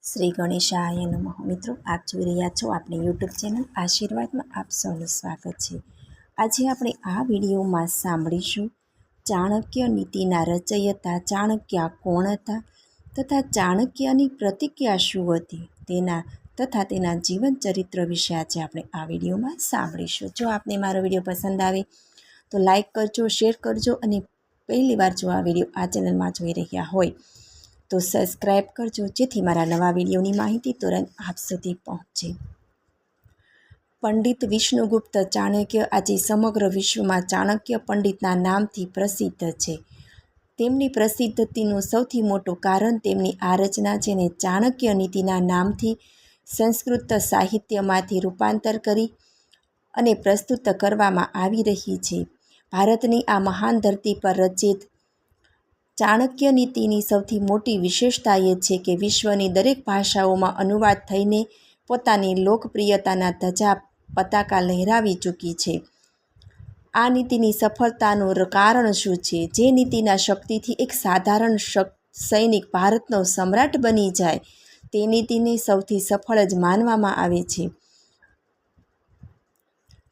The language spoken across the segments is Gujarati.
શ્રી ગણેશાય નમઃ. મિત્રો, આપ જોઈ રહ્યા છો આપણી યુટ્યુબ ચેનલ આશીર્વાદમાં આપ સૌનું સ્વાગત છે. આજે આપણે આ વિડીયોમાં સાંભળીશું ચાણક્ય નીતિના રચયિતા ચાણક્ય કોણ હતા તથા ચાણક્યની પ્રતિક્રિયા શું હતી તેના જીવન ચરિત્ર વિશે આજે આપણે આ વિડીયોમાં સાંભળીશું. જો આપને મારો વિડીયો પસંદ આવે તો લાઈક કરજો, શેર કરજો અને પહેલી વાર જો આ વિડીયો આ ચેનલમાં જોઈ રહ્યા હોય તો સબસ્ક્રાઈબ કરજો, જેથી મારા નવા વિડીયોની માહિતી તુરંત આપ સુધી પહોંચે. પંડિત વિષ્ણુગુપ્ત ચાણક્ય આજે સમગ્ર વિશ્વમાં ચાણક્ય પંડિતના નામથી પ્રસિદ્ધ છે. તેમની પ્રસિદ્ધિનું સૌથી મોટું કારણ તેમની આ રચના, જેને ચાણક્ય નીતિના નામથી સંસ્કૃત સાહિત્યમાંથી રૂપાંતર કરી અને પ્રસ્તુત કરવામાં આવી રહી છે. ભારતની આ મહાન ધરતી પર રચિત ચાણક્ય નીતિની સૌથી મોટી વિશેષતા એ છે કે વિશ્વની દરેક ભાષાઓમાં અનુવાદ થઈને પોતાની લોકપ્રિયતાના ધજા પતાકા લહેરાવી ચૂકી છે. આ નીતિની સફળતાનું કારણ શું છે? જે નીતિના શક્તિથી એક સાધારણ સૈનિક ભારતનો સમ્રાટ બની જાય, તે નીતિને સૌથી સફળ જ માનવામાં આવે છે.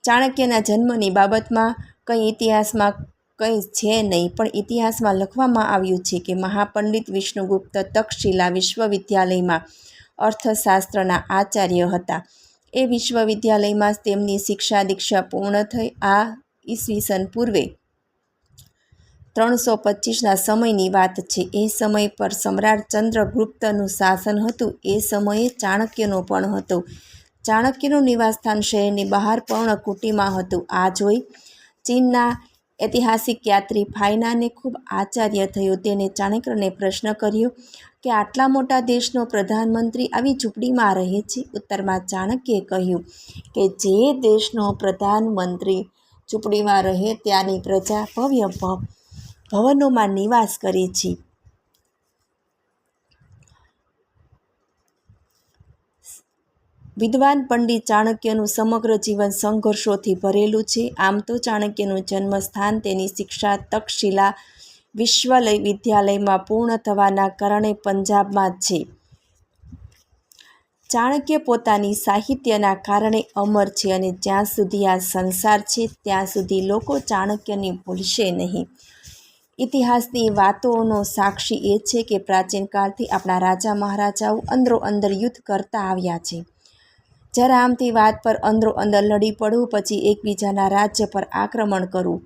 ચાણક્યના જન્મની બાબતમાં કંઈ ઇતિહાસમાં કંઈ છે નહીં, પણ ઇતિહાસમાં લખવામાં આવ્યું છે કે મહાપંડિત વિષ્ણુગુપ્ત તક્ષશિલા વિશ્વવિદ્યાલયમાં અર્થશાસ્ત્રના આચાર્ય હતા. એ વિશ્વવિદ્યાલયમાં તેમની શિક્ષા દીક્ષા પૂર્ણ થઈ. આ ઈસવીસન પૂર્વે 325ના સમયની વાત છે. એ સમય પર સમ્રાટ ચંદ્રગુપ્તનું શાસન હતું. એ સમયે ચાણક્યનો પણ હતો. ચાણક્યનું નિવાસસ્થાન શહેરની બહાર પર્ણકુટીમાં હતું. આ જોઈ ચીનના ઐતિહાસિક યાત્રી ફાયનાને ખૂબ આશ્ચર્ય થયું. તેને ચાણક્યને પ્રશ્ન કર્યો કે આટલા મોટા દેશનો પ્રધાનમંત્રી આવી ઝૂંપડીમાં રહે છે. ઉત્તરમાં ચાણક્યે કહ્યું કે જે દેશનો પ્રધાનમંત્રી ઝૂંપડીમાં રહે ત્યાંની પ્રજા ભવ્ય ભવનોમાં નિવાસ કરે છે. વિદ્વાન પંડિત ચાણક્યનું સમગ્ર જીવન સંઘર્ષોથી ભરેલું છે. આમ તો ચાણક્યનું જન્મસ્થાન તેની શિક્ષા તક્ષશિલા વિશ્વવિદ્યાલયમાં પૂર્ણ થવાના કારણે પંજાબમાં છે. ચાણક્ય પોતાની સાહિત્યના કારણે અમર છે અને જ્યાં સુધી આ સંસાર છે ત્યાં સુધી લોકો ચાણક્યને ભૂલશે નહીં. ઇતિહાસની વાતોનો સાક્ષી એ છે કે પ્રાચીન કાળથી આપણા રાજા મહારાજાઓ અંદરો-અંદર યુદ્ધ કરતા આવ્યા છે. જરા આમથી વાત પર અંદરો-અંદર લડી પડવું, પછી એકબીજાના રાજ્ય પર આક્રમણ કરવું.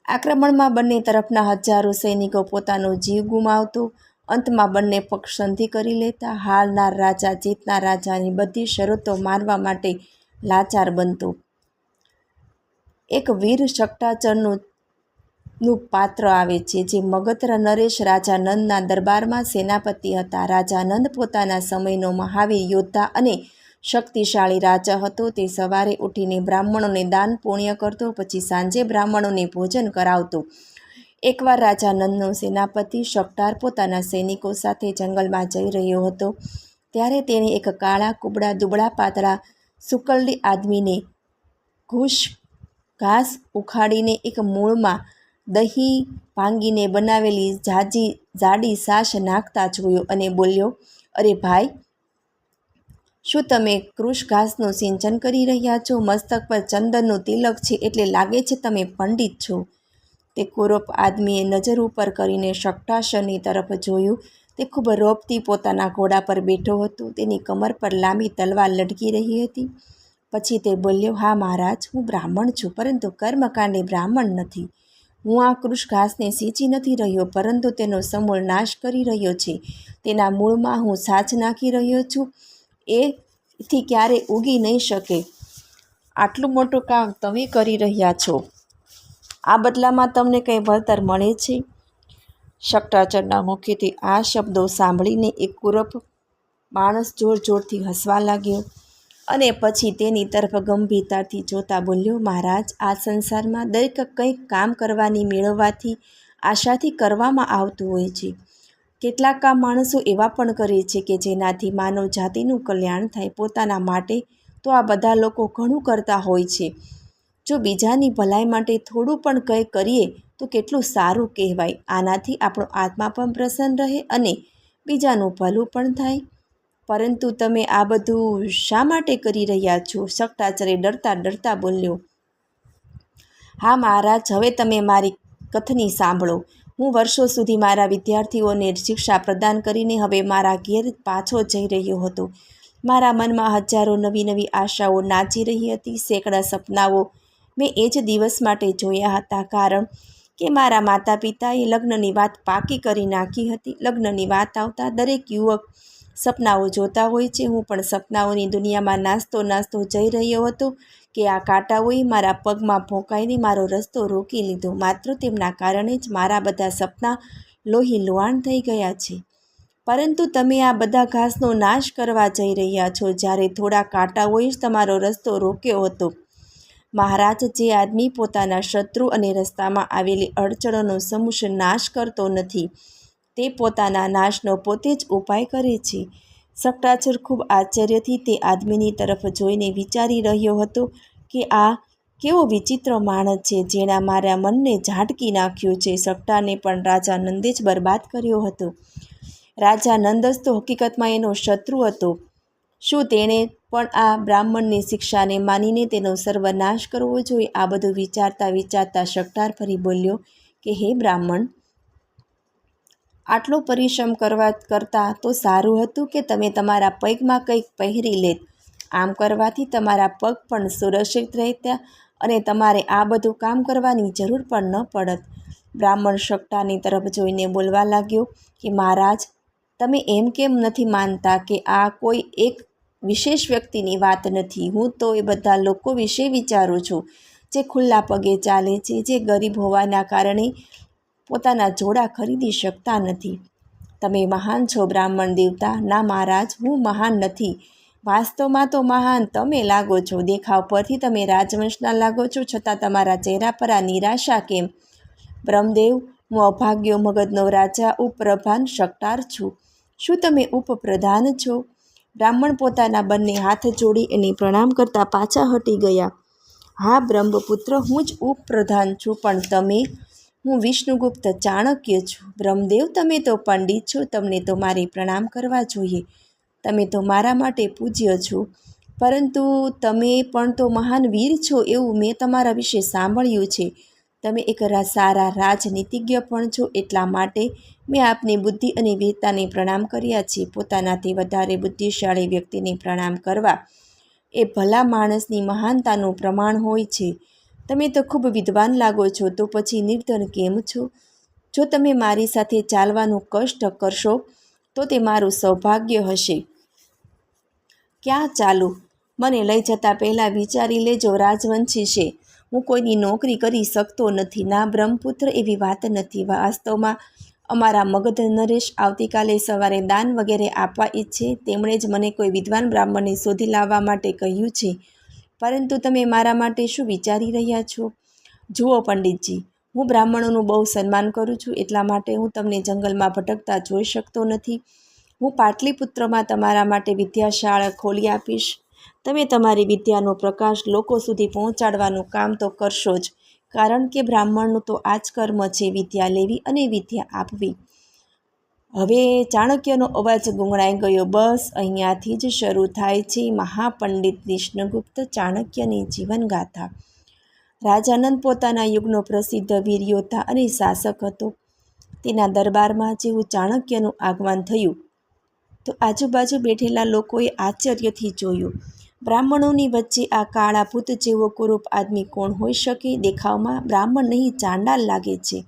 આક્રમણમાં બંને તરફના હજારો સૈનિકો પોતાનો જીવ ગુમાવતો. અંતમાં બંને પક્ષ સંધિ કરી લેતા. હારનાર રાજા જીતનાર રાજાની બધી શરતો માનવા માટે લાચાર બનતો. એક વીર શક્ટાચરણનું પાત્ર આવે છે, જે મગધ નરેશ રાજા નંદના દરબારમાં સેનાપતિ હતા. રાજા નંદ પોતાના સમયનો મહાવીર યોદ્ધા અને શક્તિશાળી રાજા હતો. તે સવારે ઉઠીને બ્રાહ્મણોને દાન પુણ્ય કરતો, પછી સાંજે બ્રાહ્મણોને ભોજન કરાવતો. એકવાર રાજા નંદનો સેનાપતિ શકટાર પોતાના સૈનિકો સાથે જંગલમાં જઈ રહ્યો હતો. ત્યારે તેણે એક કાળા કુબડા દુબળા પાતળા સુકલડી આદમીને ઘાસ ઉખાડીને એક મૂળમાં દહીં ભાંગીને બનાવેલી જાડી છાશ નાખતા જોયો અને બોલ્યો, અરે ભાઈ, શું તમે કૃષ ઘાસનું સિંચન કરી રહ્યા છો? મસ્તક પર ચંદનનું તિલક છે એટલે લાગે છે તમે પંડિત છો. તે કુરૂપ આદમીએ નજર ઉપર કરીને શકટાસની તરફ જોયું. તે ખૂબ રોપથી પોતાના ઘોડા પર બેઠો હતો. તેની કમર પર લાંબી તલવાર લટકી રહી હતી. પછી તે બોલ્યો, હા મહારાજ, હું બ્રાહ્મણ છું, પરંતુ કર્મકાંડી બ્રાહ્મણ નથી. હું આ કૃષ ઘાસને સિંચી નથી રહ્યો, પરંતુ તેનો સમૂળ નાશ કરી રહ્યો છે. તેના મૂળમાં હું છાછ નાખી રહ્યો છું. એથી ક્યારે ઉગી નહીં શકે. આટલું મોટું કામ તમે કરી રહ્યા છો. આ બદલામાં તમને કંઈ વળતર મળે છે? શકટાચરના મુખેથી આ શબ્દો સાંભળીને એક કુરૂપ માણસ જોરથી હસવા લાગ્યો અને પછી તેની તરફ ગંભીરતાથી જોતા બોલ્યો, મહારાજ, આ સંસારમાં દરેક કંઈક કામ કરવાની મેળવવાથી આશાથી કરવામાં આવતું હોય છે. કેટલાક કામ માણસો એવા પણ કરે છે કે જેનાથી માનવ જાતિનું કલ્યાણ થાય. પોતાના માટે તો આ બધા લોકો ઘણું કરતા હોય છે. જો બીજાની ભલાઈ માટે થોડું પણ કંઈ કરીએ તો કેટલું સારું કહેવાય. આનાથી આપણો આત્મા પણ પ્રસન્ન રહે અને બીજાનું ભલું પણ થાય. પરંતુ તમે આ બધું શા માટે કરી રહ્યા છો? શકટાચરે ડરતા ડરતા બોલ્યો. હા મહારાજ, હવે તમે મારી કથની સાંભળો. હું વર્ષો સુધી મારા વિદ્યાર્થીઓને શિક્ષા પ્રદાન કરીને હવે મારા ઘેર પાછો જઈ રહ્યો હતો. મારા મનમાં હજારો નવી નવી આશાઓ નાચી રહી હતી. સેંકડા સપનાઓ મેં એ જ દિવસ માટે જોયા હતા, કારણ કે મારા માતા પિતાએ લગ્નની વાત પાકી કરી નાખી હતી. લગ્નની વાત આવતા દરેક યુવક સપનાઓ જોતા હોય છે. હું પણ સપનાઓની દુનિયામાં નાચતો જઈ રહ્યો હતો કે આ કાંટાઓએ મારા પગમાં ભોંકાઈને મારો રસ્તો રોકી લીધો. માત્ર તેમના કારણે જ મારા બધા સપના લોહી લુહાણ થઈ ગયા છે. પરંતુ તમે આ બધા ઘાસનો નાશ કરવા જઈ રહ્યા છો, જ્યારે થોડા કાંટાઓએ જ તમારો રસ્તો રોક્યો હતો. મહારાજ, જે આદમી પોતાના શત્રુ અને રસ્તામાં આવેલી અડચણોનો સમૂહ નાશ કરતો નથી, તે પોતાના નાશનો પોતે જ ઉપાય કરે છે. શકટાચર ખૂબ આશ્ચર્યથી તે આદમીની તરફ જોઈને વિચારી રહ્યો હતો કે આ કેવો વિચિત્ર માણસ છે, જેણે મારા મનને ઝાટકી નાખ્યું છે. શકટાને પણ રાજા નંદે જ બરબાદ કર્યો હતો. રાજા નંદ જ તો હકીકતમાં એનો શત્રુ હતો. શું તેણે પણ આ બ્રાહ્મણની શિક્ષાને માનીને તેનો સર્વનાશ કરવો જોઈએ? આ બધું વિચારતા વિચારતા શકટાર ફરી બોલ્યો કે હે બ્રાહ્મણ, આટલો પરિશ્રમ કરતાં તો સારું હતું કે તમે તમારા પગમાં કંઈક પહેરી લેત. આમ કરવાથી તમારા પગ પણ સુરક્ષિત રહેતા અને તમારે આ બધું કામ કરવાની જરૂર પણ ન પડત. બ્રાહ્મણ શકટારની તરફ જોઈને બોલવા લાગ્યો કે મહારાજ, તમે એમ કેમ નથી માનતા કે આ કોઈ એક વિશેષ વ્યક્તિની વાત નથી? હું તો એ બધા લોકો વિશે વિચારું છું જે ખુલ્લા પગે ચાલે છે, જે ગરીબ હોવાના કારણે પોતાના જોડા ખરીદી શકતા નથી. તમે મહાન છો બ્રાહ્મણ દેવતા. ના મહારાજ, હું મહાન નથી. વાસ્તવમાં તો મહાન તમે લાગો છો. દેખાવ પરથી તમે રાજવંશના લાગો છો, છતાં તમારા ચહેરા પર આ નિરાશા કેમ? બ્રહ્મદેવ, હું અભાગ્યો મગધનો રાજા ઉપપ્રધાન શકટાર છું. શું તમે ઉપપ્રધાન છો? બ્રાહ્મણ પોતાના બંને હાથ જોડી એને પ્રણામ કરતા પાછા હટી ગયા. હા બ્રહ્મપુત્ર, હું જ ઉપપ્રધાન છું, પણ તમે? હું વિષ્ણુગુપ્ત ચાણક્ય છું. બ્રહ્મદેવ, તમે તો પંડિત છો, તમને તો મારે પ્રણામ કરવા જોઈએ. તમે તો મારા માટે પૂજ્ય છો, પરંતુ તમે પણ તો મહાન વીર છો એવું મેં તમારા વિશે સાંભળ્યું છે. તમે એક સારા રાજનીતિજ્ઞ પણ છો, એટલા માટે મેં આપની બુદ્ધિ અને વીરતાને પ્રણામ કર્યા છે. પોતાનાથી વધારે બુદ્ધિશાળી વ્યક્તિને પ્રણામ કરવા એ ભલા માણસની મહાનતાનું પ્રમાણ હોય છે. તમે તો ખૂબ વિદ્વાન લાગો છો, તો પછી નિર્ધન કેમ છો? જો તમે મારી સાથે ચાલવાનું કષ્ટ કરશો તો તે મારું સૌભાગ્ય હશે. ક્યાં ચાલું? મને લઈ જતાં પહેલાં વિચારી લેજો. રાજવંશી છે, હું કોઈની નોકરી કરી શકતો નથી. ના બ્રહ્મપુત્ર, એવી વાત નથી. વાસ્તવમાં અમારા મગધ નરેશ આવતીકાલે સવારે દાન વગેરે આપવા ઈચ્છે. તેમણે જ મને કોઈ વિદ્વાન બ્રાહ્મણને શોધી લાવવા માટે કહ્યું છે. પરંતુ તમે મારા માટે શું વિચારી રહ્યા છો? જુઓ પંડિતજી, હું બ્રાહ્મણોનું બહુ સન્માન કરું છું, એટલા માટે હું તમને જંગલમાં ભટકતા જોઈ શકતો નથી. હું પાટલીપુત્રમાં તમારા માટે વિદ્યાશાળા ખોલી આપીશ. તમે તમારી વિદ્યાનો પ્રકાશ લોકો સુધી પહોંચાડવાનું કામ તો કરશો જ, કારણ કે બ્રાહ્મણનું તો આ જ કર્મ છે, વિદ્યા લેવી અને વિદ્યા આપવી. હવે ચાણક્યનો અવાજ ગુંગળાઈ ગયો. બસ અહીંયાથી જ શરૂ થાય છે મહાપંડિત વિષ્ણુગુપ્ત ચાણક્યની જીવનગાથા. રાજાનંદ પોતાના યુગનો પ્રસિદ્ધ વીર યોદ્ધા અને શાસક હતો. તેના દરબારમાં જેવું ચાણક્યનું આગમન થયું તો આજુબાજુ બેઠેલા લોકોએ આશ્ચર્યથી જોયું. બ્રાહ્મણોની વચ્ચે આ કાળા ભૂત જેવો કુરૂપ આદમી કોણ હોઈ શકે? દેખાવમાં બ્રાહ્મણ નહીં, ચાંડાલ લાગે છે.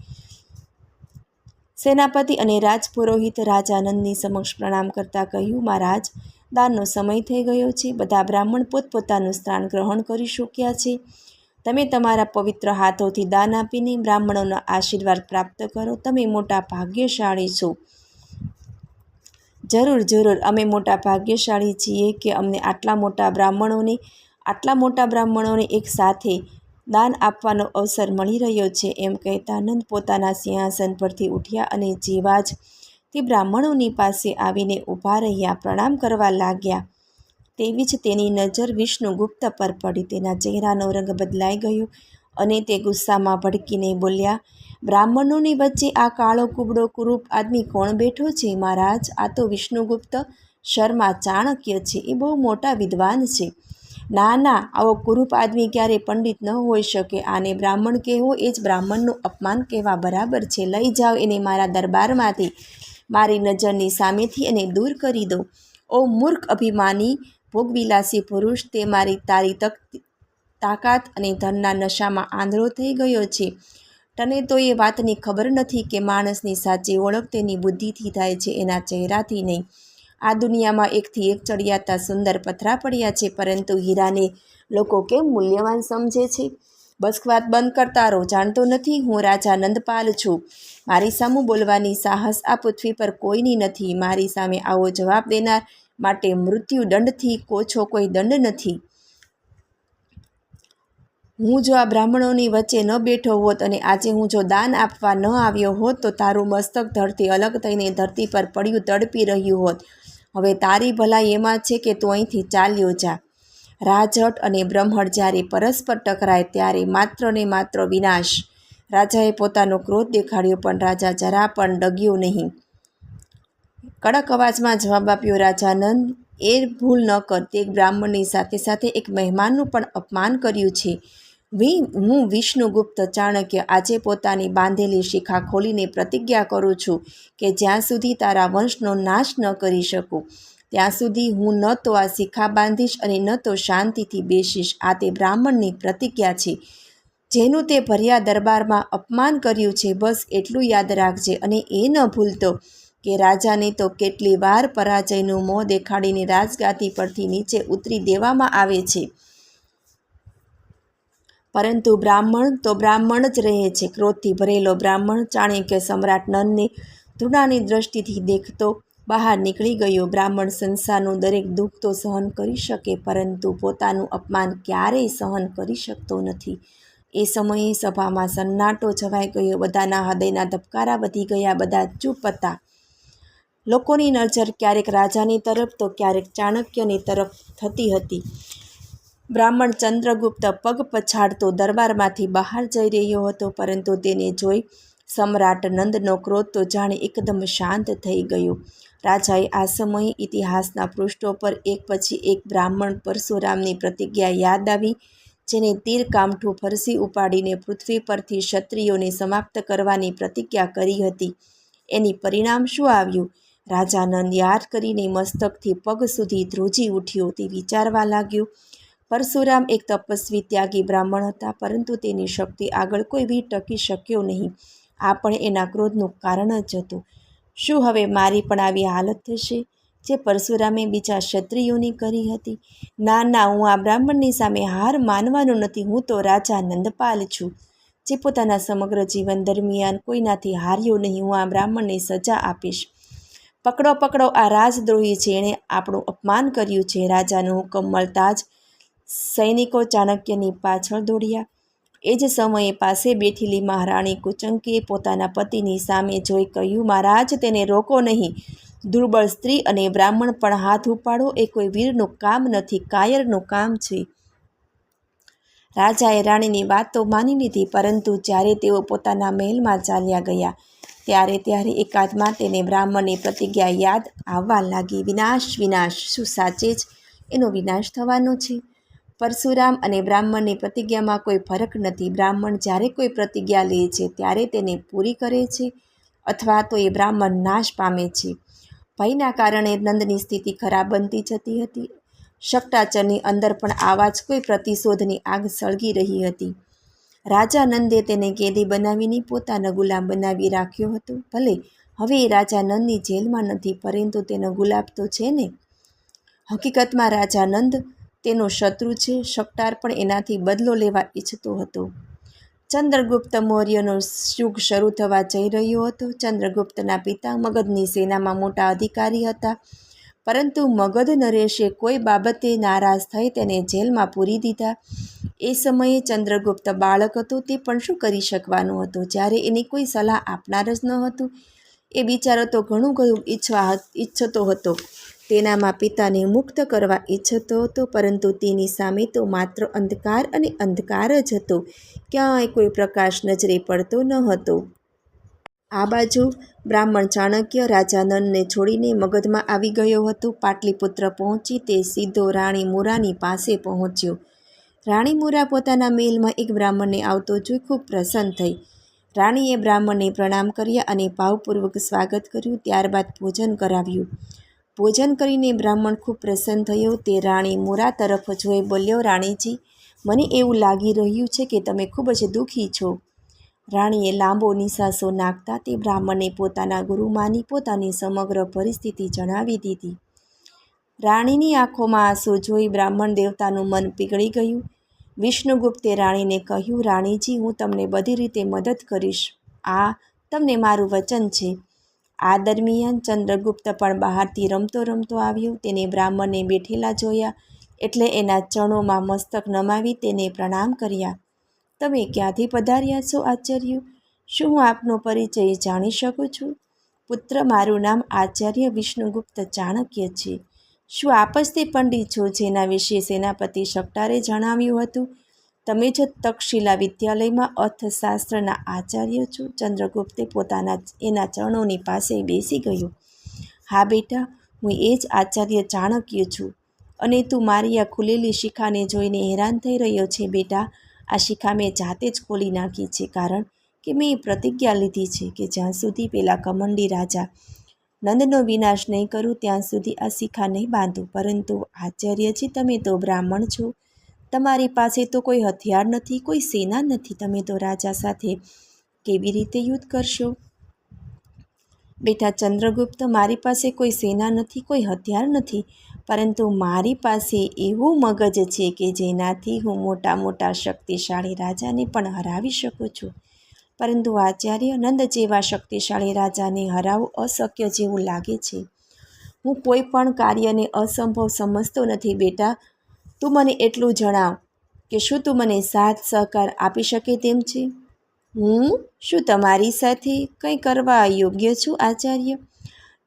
સેનાપતિ અને રાજપુરોહિત રાજાનંદની સમક્ષ પ્રણામ કરતાં કહ્યું, મહારાજ, દાનનો સમય થઈ ગયો છે. બધા બ્રાહ્મણ પોતપોતાનું સ્થાન ગ્રહણ કરી ચૂક્યા છે. તમે તમારા પવિત્ર હાથોથી દાન આપીને બ્રાહ્મણોના આશીર્વાદ પ્રાપ્ત કરો. તમે મોટા ભાગ્યશાળી છો. જરૂર જરૂર, અમે મોટા ભાગ્યશાળી છીએ કે અમને આટલા મોટા બ્રાહ્મણોને એક સાથે દાન આપવાનો અવસર મળી રહ્યો છે. એમ કહેતા નંદ પોતાના સિંહાસન પરથી ઉઠ્યા અને જેવા જ તે બ્રાહ્મણોની પાસે આવીને ઊભા રહ્યા, પ્રણામ કરવા લાગ્યા, તેવી જ તેની નજર વિષ્ણુગુપ્ત પર પડી. તેના ચહેરાનો રંગ બદલાઈ ગયો અને તે ગુસ્સામાં ભડકીને બોલ્યા, બ્રાહ્મણોની વચ્ચે આ કાળો કુબડો કુરૂપ આદમી કોણ બેઠો છે? મહારાજ, આ તો વિષ્ણુગુપ્ત શર્મા ચાણક્ય છે, એ બહુ મોટા વિદ્વાન છે. ના ના, આવો કુરૂપ આદમી ક્યારે પંડિત ન હોઈ શકે. આને બ્રાહ્મણ કહેવો એ જ બ્રાહ્મણનું અપમાન કહેવા બરાબર છે. લઈ જાઓ એને મારા દરબારમાંથી, મારી નજરની સામેથી એને દૂર કરી દો. ઓ મૂર્ખ અભિમાની ભોગવિલાસી પુરુષ, તે તારી તાકાત અને ધનના નશામાં આંધળો થઈ ગયો છે. તને તો એ વાતની ખબર નથી કે માણસની સાચી ઓળખ તેની બુદ્ધિથી થાય છે, એના ચહેરાથી નહીં. આ દુનિયામાં એકથી એક ચડિયાતા સુંદર પથરા પડ્યા છે, પરંતુ હીરાને લોકો કેમ મૂલ્યવાન સમજે છે? બસ વાત બંધ કરતા રહો. જાણતો નથી હું રાજા નંદપાલ છું. મારી સામું બોલવાની સાહસ આ પૃથ્વી પર કોઈની નથી. મારી સામે આવો જવાબ દેનાર માટે મૃત્યુદંડથી ઓછો કોઈ દંડ નથી. હું જો આ બ્રાહ્મણોની વચ્ચે ન બેઠો હોત અને આજે હું જો દાન આપવા ન આવ્યો હોત તો તારું મસ્તક ધરથી અલગ થઈને ધરતી પર પડ્યું તડપી રહ્યું હોત. હવે તારી ભલાઈ એમાં છે કે તું અહીંથી ચાલ્યો જા. રાજહટ અને બ્રહ્મણ જ્યારે પરસ્પર ટકરાય ત્યારે માત્ર ને માત્ર વિનાશ. રાજાએ પોતાનો ક્રોધ દેખાડ્યો, પણ રાજા જરા પણ ડગ્યો નહીં. કડક અવાજમાં જવાબ આપ્યો, રાજા નંદ, એ ભૂલ ન કર. તે એક બ્રાહ્મણની સાથે સાથે એક મહેમાનનું પણ અપમાન કર્યું છે. હું વિષ્ણુગુપ્ત ચાણક્ય આજે પોતાની બાંધેલી શિખા ખોલીને પ્રતિજ્ઞા કરું છું કે જ્યાં સુધી તારા વંશનો નાશ ન કરી શકું ત્યાં સુધી હું ન તો આ શિખા બાંધીશ અને ન તો શાંતિથી બેસીશ. આ તે બ્રાહ્મણની પ્રતિજ્ઞા છે, જેનું તે ભર્યા દરબારમાં અપમાન કર્યું છે. બસ એટલું યાદ રાખજે અને એ ન ભૂલતો કે રાજાને તો કેટલી વાર પરાજયનું મોં દેખાડીને રાજગાદી પરથી નીચે ઉતરી દેવામાં આવે છે, પરંતુ બ્રાહ્મણ તો બ્રાહ્મણ જ રહે છે. ક્રોધથી ભરેલો બ્રાહ્મણ ચાણક્ય સમ્રાટ નંદને તૃણાની દ્રષ્ટિથી દેખતો બહાર નીકળી ગયો. બ્રાહ્મણ સંસારનું દરેક દુઃખ તો સહન કરી શકે, પરંતુ પોતાનું અપમાન ક્યારેય સહન કરી શકતો નથી. એ સમયે સભામાં સન્નાટો છવાઈ ગયો. બધાના હૃદયના ધબકારા વધી ગયા. બધા ચૂપ હતા. લોકોની નજર ક્યારેક રાજાની તરફ તો ક્યારેક ચાણક્યની તરફ થતી હતી. બ્રાહ્મણ ચંદ્રગુપ્ત પગ પછાડતો દરબારમાંથી બહાર જઈ રહ્યો હતો, પરંતુ તેને જોઈ સમ્રાટ નંદનો ક્રોધ તો જાણે એકદમ શાંત થઈ ગયો. રાજાએ આ સમયે ઇતિહાસના પૃષ્ઠો પર એક પછી એક બ્રાહ્મણ પરશુરામની પ્રતિજ્ઞા યાદ આવી, જેને તીર કામઠું ફરસી ઉપાડીને પૃથ્વી પરથી ક્ષત્રિયોને સમાપ્ત કરવાની પ્રતિજ્ઞા કરી હતી. એની પરિણામ શું આવ્યું? રાજા નંદ યાદ કરીને મસ્તકથી પગ સુધી ધ્રુજી ઉઠ્યો. તે વિચારવા લાગ્યો, પરશુરામ એક તપસ્વી ત્યાગી બ્રાહ્મણ હતા, પરંતુ તેની શક્તિ આગળ કોઈ વીર ટકી શક્યો નહીં. આ પણ એના ક્રોધનું કારણ જ હતું. શું હવે મારી પણ આવી હાલત થશે જે પરશુરામે બીજા ક્ષત્રિયોની કરી હતી? ના ના, હું આ બ્રાહ્મણની સામે હાર માનવાનો નથી. હું તો રાજા નંદપાલ છું, જે પોતાના સમગ્ર જીવન દરમિયાન કોઈનાથી હાર્યો નહીં. હું આ બ્રાહ્મણને સજા આપીશ. પકડો પકડો, આ રાજદ્રોહી છે, એણે આપણું અપમાન કર્યું છે. રાજાનો હુકમ મળતા જ સૈનિકો ચાણક્યની પાછળ દોડ્યા. એ જ સમયે પાસે બેઠેલી મહારાણી કુચંકીએ પોતાના પતિની સામે જોઈ કહ્યું, મહારાજ, તેને રોકો નહીં. દુર્બળ સ્ત્રી અને બ્રાહ્મણ પણ હાથ ઉપાડો એ કોઈ વીરનું કામ નથી, કાયરનું કામ છે. રાજાએ રાણીની વાત તો માની લીધી, પરંતુ જ્યારે તેઓ પોતાના મહેલમાં ચાલ્યા ગયા ત્યારે એકાદમાં તેને બ્રાહ્મણની પ્રતિજ્ઞા યાદ આવવા લાગી. વિનાશ, વિનાશ! શું સાચે જ એનો વિનાશ થવાનો છે? પરશુરામ અને બ્રાહ્મણની પ્રતિજ્ઞામાં કોઈ ફરક નથી. બ્રાહ્મણ જ્યારે કોઈ પ્રતિજ્ઞા લે છે ત્યારે તેને પૂરી કરે છે, અથવા તો એ બ્રાહ્મણ નાશ પામે છે. ભયના કારણે નંદની સ્થિતિ ખરાબ બનતી જતી હતી. શકટાચરની અંદર પણ આવા જ કોઈ પ્રતિશોધની આગ સળગી રહી હતી. રાજા નંદે તેને કેદી બનાવીને પોતાનો ગુલામ બનાવી રાખ્યો હતો. ભલે હવે એ રાજા નંદની જેલમાં નથી, પરંતુ તેનો ગુલામ તો છે ને. હકીકતમાં રાજા નંદ તેનો શત્રુ છે. શકટાર પણ એનાથી બદલો લેવા ઈચ્છતો હતો. ચંદ્રગુપ્ત મૌર્યનો યુગ શરૂ થવા જઈ રહ્યો હતો. ચંદ્રગુપ્તના પિતા મગધની સેનામાં મોટા અધિકારી હતા, પરંતુ મગધ નરેશે કોઈ બાબતે નારાજ થઈ તેને જેલમાં પૂરી દીધા. એ સમયે ચંદ્રગુપ્ત બાળક હતો. તે પણ શું કરી શકવાનો હતો, જ્યારે એની કોઈ સલાહ આપનાર જ ન હતું. એ બિચારો તો ઘણું બધું ઈચ્છતો હતો. તેનામાં પિતાને મુક્ત કરવા ઈચ્છતો હતો, પરંતુ તેની સામે તો માત્ર અંધકાર અને અંધકાર જ હતો. ક્યાંય કોઈ પ્રકાશ નજરે પડતો ન હતો. આ બાજુ બ્રાહ્મણ ચાણક્ય રાજા નંદને છોડીને મગધમાં આવી ગયો હતો. પાટલીપુત્ર પહોંચી તે સીધો રાણી મુરાની પાસે પહોંચ્યો. રાણી મુરા પોતાના મહેલમાં એક બ્રાહ્મણને આવતો જોઈ ખૂબ પ્રસન્ન થઈ. રાણીએ બ્રાહ્મણને પ્રણામ કર્યા અને ભાવપૂર્વક સ્વાગત કર્યું. ત્યારબાદ ભોજન કરાવ્યું. ભોજન કરીને બ્રાહ્મણ ખૂબ પ્રસન્ન થયો. તે રાણી મુરા તરફ જોઈ બોલ્યો, રાણીજી, મને એવું લાગી રહ્યું છે કે તમે ખૂબ જ દુઃખી છો. રાણીએ લાંબો નિસાસો નાખતા તે બ્રાહ્મણને પોતાના ગુરુ માની પોતાની સમગ્ર પરિસ્થિતિ જણાવી દીધી. રાણીની આંખોમાં આંસુ જોઈ બ્રાહ્મણ દેવતાનું મન પીગળી ગયું. વિષ્ણુગુપ્તે રાણીને કહ્યું, રાણીજી, હું તમને બધી રીતે મદદ કરીશ. આ તમને મારું વચન છે. આ દરમિયાન ચંદ્રગુપ્ત પણ બહારથી રમતો રમતો આવ્યો. તેને બ્રાહ્મણને બેઠેલા જોયા એટલે એના ચરણોમાં મસ્તક નમાવી તેને પ્રણામ કર્યા. તમે ક્યાંથી પધાર્યા છો આચાર્ય? શું હું આપનો પરિચય જાણી શકું છું? પુત્ર, મારું નામ આચાર્ય વિષ્ણુગુપ્ત ચાણક્ય છે. શું આપ જ તે પંડિત છો જેના વિશે સેનાપતિ શકટારે જણાવ્યું હતું? તમે જ તક્ષશિલા વિદ્યાલયમાં અર્થશાસ્ત્રના આચાર્ય છો? ચંદ્રગુપ્તે એના ચરણોની પાસે બેસી ગયો. હા બેટા, હું એ જ આચાર્ય ચાણક્ય છું. અને તું મારી આ ખુલેલી શિખાને જોઈને હેરાન થઈ રહ્યો છે બેટા. આ શિખા મેં જાતે જ ખોલી નાખી છે, કારણ કે મેં પ્રતિજ્ઞા લીધી છે કે જ્યાં સુધી પેલા કમંડી રાજા નંદનો વિનાશ નહીં કરું ત્યાં સુધી આ શિખા નહીં બાંધું. પરંતુ આચાર્યજી, તમે તો બ્રાહ્મણ છો. તમારી પાસે તો કોઈ હથિયાર નથી, કોઈ સેના નથી. તમે તો રાજા સાથે કેવી રીતે યુદ્ધ કરશો? બેટા ચંદ્રગુપ્ત, મારી પાસે કોઈ સેના નથી, કોઈ હથિયાર નથી, પરંતુ મારી પાસે એવું મગજ છે કે જેનાથી હું મોટા મોટા શક્તિશાળી રાજાને પણ હરાવી શકું છું. પરંતુ આચાર્ય, નંદ જેવા શક્તિશાળી રાજાને હરાવવું અશક્ય જેવું લાગે છે. હું કોઈ પણ કાર્યને અસંભવ સમજતો નથી બેટા. તું મને એટલું જણાવ કે શું તું મને સાથ સહકાર આપી શકે તેમ છે? હું શું તમારી સાથે કંઈ કરવા યોગ્ય છું આચાર્ય?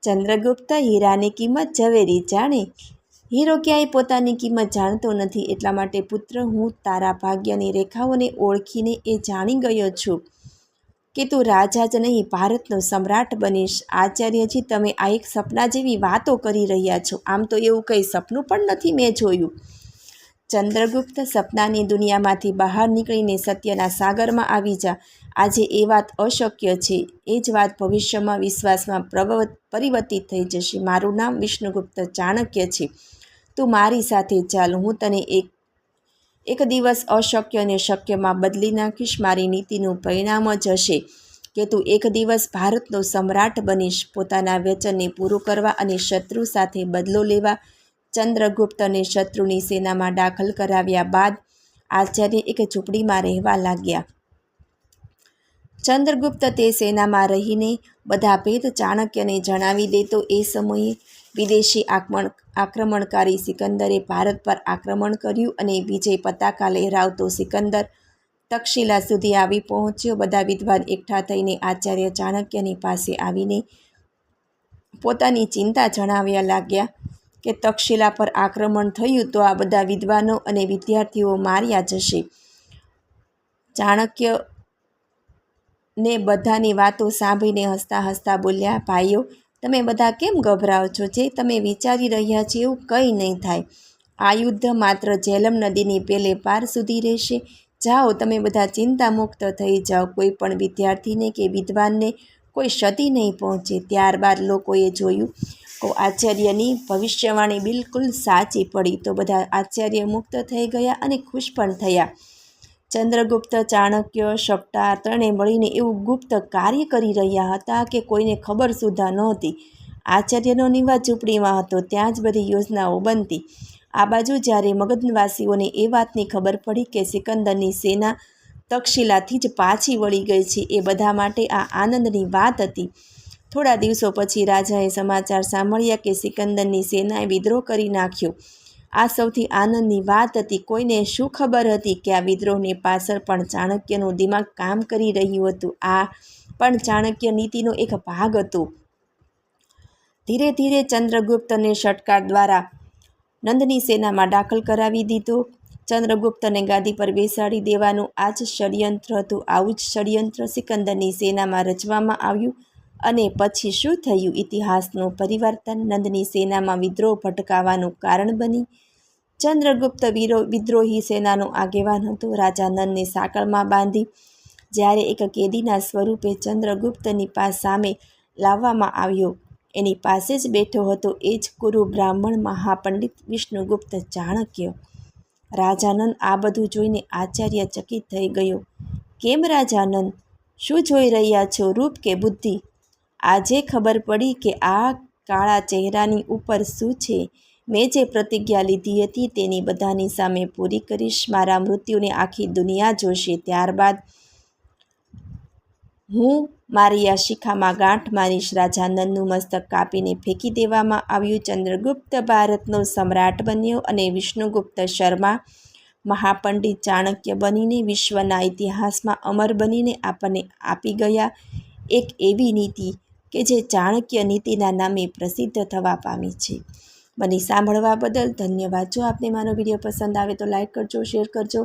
ચંદ્રગુપ્ત, હીરાની કિંમત ઝવેરી જાણે. હીરો ક્યાંય પોતાની કિંમત જાણતો નથી. એટલા માટે પુત્ર, હું તારા ભાગ્યની રેખાઓને ઓળખીને એ જાણી ગયો છું કે તું રાજા જ નહીં, ભારતનો સમ્રાટ બનીશ. આચાર્યજી, તમે આ એક સપના જેવી વાતો કરી રહ્યા છો. આમ તો એવું કંઈ સપનું પણ નથી મેં જોયું. ચંદ્રગુપ્ત, સપનાની દુનિયામાંથી બહાર નીકળીને સત્યના સાગરમાં આવી જા. આજે એ વાત અશક્ય છે, એ જ વાત ભવિષ્યમાં વિશ્વાસમાં પરિવર્તિત થઈ જશે. મારું નામ વિષ્ણુગુપ્ત ચાણક્ય છે. તું મારી સાથે ચાલ. હું તને એક દિવસ અશક્યને શક્યમાં બદલી નાખીશ. મારી નીતિનું પરિણામ જ હશે કે તું એક દિવસ ભારતનો સમ્રાટ બનીશ. પોતાના વચનને પૂરું કરવા અને શત્રુ સાથે બદલો લેવા ચંદ્રગુપ્તને શત્રુની સેનામાં દાખલ કરાવ્યા બાદ આચાર્ય એક ઝૂંપડીમાં રહેવા લાગ્યા. ચંદ્રગુપ્ત તે સેનામાં રહીને બધા ભેદ ચાણક્યને જણાવી દેતો. એ સમયે વિદેશી આક્રમણકારી સિકંદરે ભારત પર આક્રમણ કર્યું અને વિજય પતાકા લહેરાવતો સિકંદર તક્ષશિલા સુધી આવી પહોંચ્યો. બધા વિદ્વાન એકઠા થઈને આચાર્ય ચાણક્યની પાસે આવીને પોતાની ચિંતા જણાવ્યા લાગ્યા કે તક્ષશિલા પર આક્રમણ થયું તો આ બધા વિદ્વાનો અને વિદ્યાર્થીઓ માર્યા જશે. ચાણક્ય ને બધાની વાતો સાંભળીને હસતા હસતા બોલ્યા, ભાઈઓ, તમે બધા કેમ ગભરાઓ છો? જે તમે વિચારી રહ્યા છો એવું કંઈ નહીં થાય. આ યુદ્ધ માત્ર ઝેલમ નદીની પેલે પાર સુધી રહેશે. જાઓ, તમે બધા ચિંતા મુક્ત થઈ જાઓ. કોઈ પણ વિદ્યાર્થીને કે વિદ્વાનને કોઈ ક્ષતિ નહીં પહોંચે. ત્યારબાદ લોકોએ જોયું કે આચાર્યની ભવિષ્યવાણી બિલકુલ સાચી પડી. તો બધા આચાર્ય મુક્ત થઈ ગયા અને ખુશ પણ થયા. ચંદ્રગુપ્ત, ચાણક્ય, શકટાર ત્રણે મળીને એવું ગુપ્ત કાર્ય કરી રહ્યા હતા કે કોઈને ખબર સુદ્ધા નહોતી. આચાર્યનો નિવાસ ઝૂંપડીમાં હતો, ત્યાં જ બધી યોજનાઓ બનતી. આ બાજુ જ્યારે મગધવાસીઓને એ વાતની ખબર પડી કે સિકંદરની સેના તક્ષશિલાથી જ પાછી વળી ગઈ છે, એ બધા માટે આ આનંદની વાત હતી. થોડા દિવસો પછી રાજાએ સમાચાર સાંભળ્યા કે સિકંદરની સેનાએ વિદ્રોહ કરી નાખ્યો. આ સૌથી આનંદની વાત હતી. કોઈને શું ખબર હતી કે આ વિદ્રોહની પાછળ પણ ચાણક્યનું દિમાગ કામ કરી રહ્યું હતું. આ પણ ચાણક્ય નીતિનો એક ભાગ હતો. ધીરે ધીરે ચંદ્રગુપ્તને ષટકાર દ્વારા નંદની સેનામાં દાખલ કરાવી દીધો. ચંદ્રગુપ્તને ગાદી પર બેસાડી દેવાનું આ જ ષડયંત્ર હતું. આવું જ ષડયંત્ર સિકંદરની સેનામાં રચવામાં આવ્યું અને પછી શું થયું? ઇતિહાસનું પરિવર્તન નંદની સેનામાં વિદ્રોહ ભટકાવાનું કારણ બની. ચંદ્રગુપ્ત વિદ્રોહી સેનાનો આગેવાન હતો. રાજા નંદને સાંકળમાં બાંધી જ્યારે એક કેદીના સ્વરૂપે ચંદ્રગુપ્તની સામે લાવવામાં આવ્યો, એની પાસે જ બેઠો હતો એ જ કુરુ બ્રાહ્મણ મહાપંડિત વિષ્ણુગુપ્ત ચાણક્ય. રાજાનંદ આ બધું જોઈને આશ્ચર્યચકિત થઈ ગયો. કેમ રાજાનંદ, શું જોઈ રહ્યા છો, રૂપ કે બુદ્ધિ? આજે ખબર પડી કે આ કાળા ચહેરાની ઉપર શું છે. મેં જે પ્રતિજ્ઞા લીધી હતી તેની બધાની સામે પૂરી કરીશ. મારા મૃત્યુને આખી દુનિયા જોશે, ત્યારબાદ હું મારી આ શિખામાં ગાંઠ મારીશ. રાજાનંદનું મસ્તક કાપીને ફેંકી દેવામાં આવ્યું. ચંદ્રગુપ્ત ભારતનો સમ્રાટ બન્યો અને વિષ્ણુગુપ્ત શર્મા મહાપંડિત ચાણક્ય બનીને વિશ્વના ઇતિહાસમાં અમર બનીને આપણને આપી ગયા એક એવી નીતિ કે જે ચાણક્ય નીતિના નામે પ્રસિદ્ધ થવા પામી છે. મને સાંભળવા બદલ ધન્યવાદ. જો આપને મારો વિડીયો પસંદ આવે તો લાઈક કરજો, શેર કરજો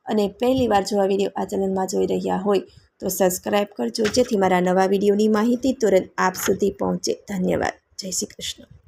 અને પહેલીવાર જો આ વિડીયો આ ચેનલમાં જોઈ રહ્યા હોય તો સબસ્ક્રાઈબ કરજો, જેથી મારા નવા વિડીયોની માહિતી તુરંત આપ સુધી પહોંચે. ધન્યવાદ. જય શ્રી કૃષ્ણ.